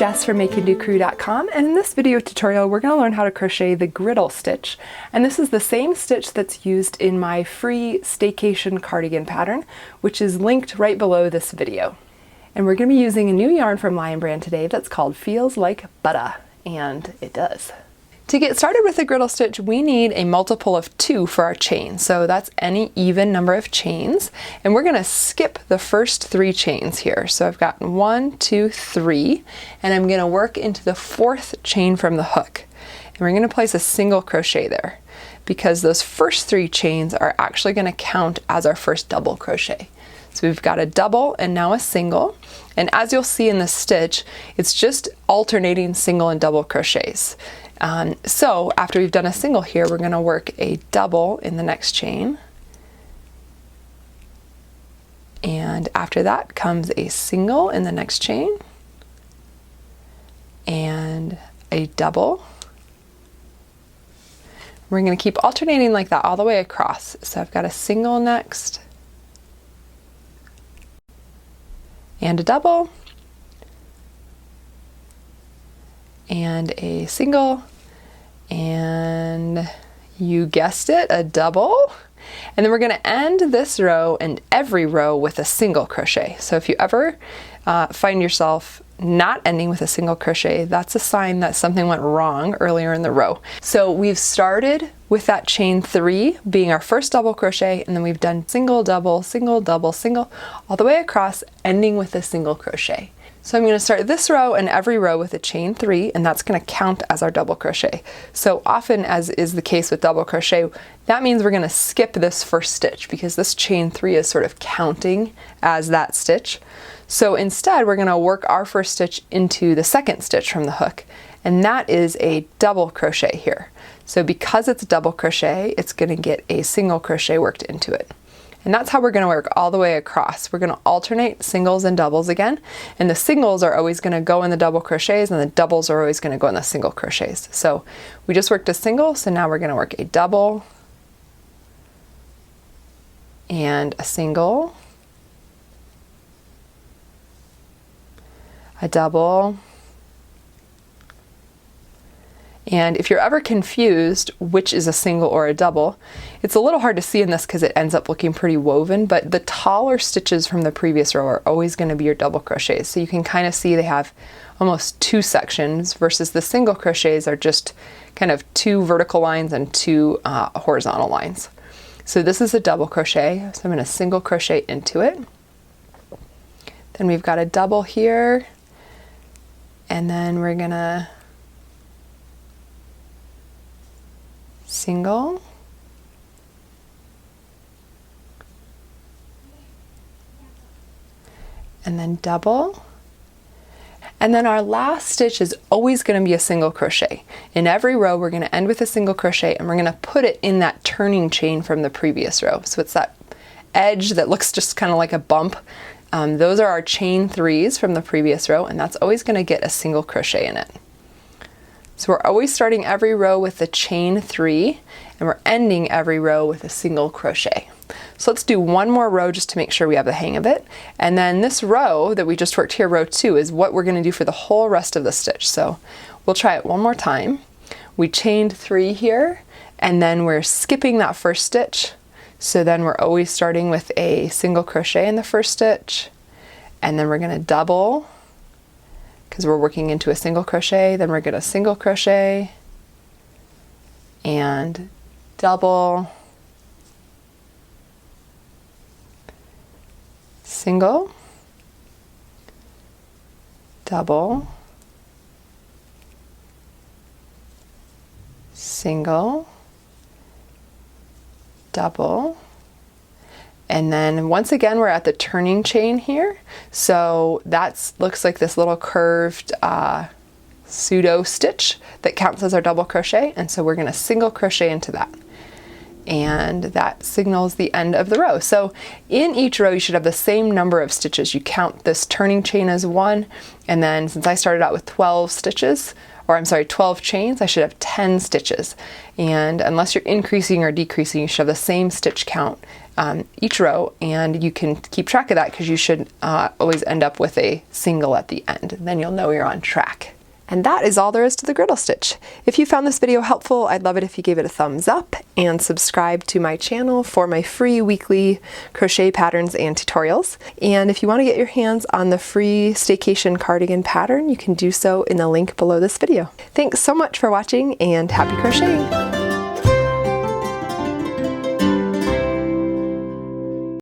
Jess from MakeAndDoCrew.com, and in this video tutorial we're going to learn how to crochet the griddle stitch. And this is the same stitch that's used in my free staycation cardigan pattern, which is linked right below this video. And we're going to be using a new yarn from Lion Brand today that's called Feels Like Butter, and it does. To get started with the griddle stitch, we need a multiple of 2 for our chain. So that's any even number of chains. And we're going to skip the first 3 chains here. So I've got 1, 2, 3, and I'm going to work into the 4th chain from the hook. And we're going to place a single crochet there because those first 3 chains are actually going to count as our first double crochet. So we've got a double and now a single. And as you'll see in the stitch, it's just alternating single and double crochets. So after we've done a single here, we're going to work a double in the next chain. And after that comes a single in the next chain. And a double. We're going to keep alternating like that all the way across. So I've got a single next. And a double. And a single. And you guessed it, a double. And then we're going to end this row and every row with a single crochet. So if you ever find yourself not ending with a single crochet, that's a sign that something went wrong earlier in the row. So we've started with that chain 3 being our first double crochet, and then we've done single, double, single, double, single, all the way across, ending with a single crochet. So I'm going to start this row and every row with a chain 3, and that's going to count as our double crochet. So often, as is the case with double crochet, that means we're going to skip this first stitch because this chain 3 is sort of counting as that stitch. So instead, we're going to work our first stitch into the second stitch from the hook, and that is a double crochet here. So because it's a double crochet, it's going to get a single crochet worked into it. And that's how we're going to work all the way across. We're going to alternate singles and doubles again, and the singles are always going to go in the double crochets and the doubles are always going to go in the single crochets. So we just worked a single, so now we're going to work a double and a single, a double. And if you're ever confused which is a single or a double, it's a little hard to see in this because it ends up looking pretty woven, but the taller stitches from the previous row are always going to be your double crochets. So you can kind of see they have almost 2 sections versus the single crochets are just kind of 2 vertical lines and 2 horizontal lines. So this is a double crochet, so I'm going to single crochet into it. Then we've got a double here, and then we're going to single, and then double, and then our last stitch is always going to be a single crochet. In every row we're going to end with a single crochet, and we're going to put it in that turning chain from the previous row. So it's that edge that looks just kind of like a bump. Those are our chain 3s from the previous row, and that's always going to get a single crochet in it. So we're always starting every row with a chain 3, and we're ending every row with a single crochet. So let's do one more row just to make sure we have the hang of it. And then this row that we just worked here, row 2, is what we're going to do for the whole rest of the stitch. So we'll try it one more time. We chained 3 here, and then we're skipping that first stitch. So then we're always starting with a single crochet in the first stitch, and then we're going to double, because we're working into a single crochet, then we're going to single crochet and double, single, double, single, double. And then once again, we're at the turning chain here. So that looks like this little curved pseudo stitch that counts as our double crochet. And so we're going to single crochet into that. And that signals the end of the row. So in each row, you should have the same number of stitches. You count this turning chain as 1. And then since I started out with 12 stitches, or I'm sorry, 12 chains, I should have 10 stitches. And unless you're increasing or decreasing, you should have the same stitch count each row, and you can keep track of that because you should always end up with a single at the end. Then you'll know you're on track. And that is all there is to the griddle stitch. If you found this video helpful, I'd love it if you gave it a thumbs up and subscribe to my channel for my free weekly crochet patterns and tutorials. And if you want to get your hands on the free staycation cardigan pattern, you can do so in the link below this video. Thanks so much for watching, and happy crocheting!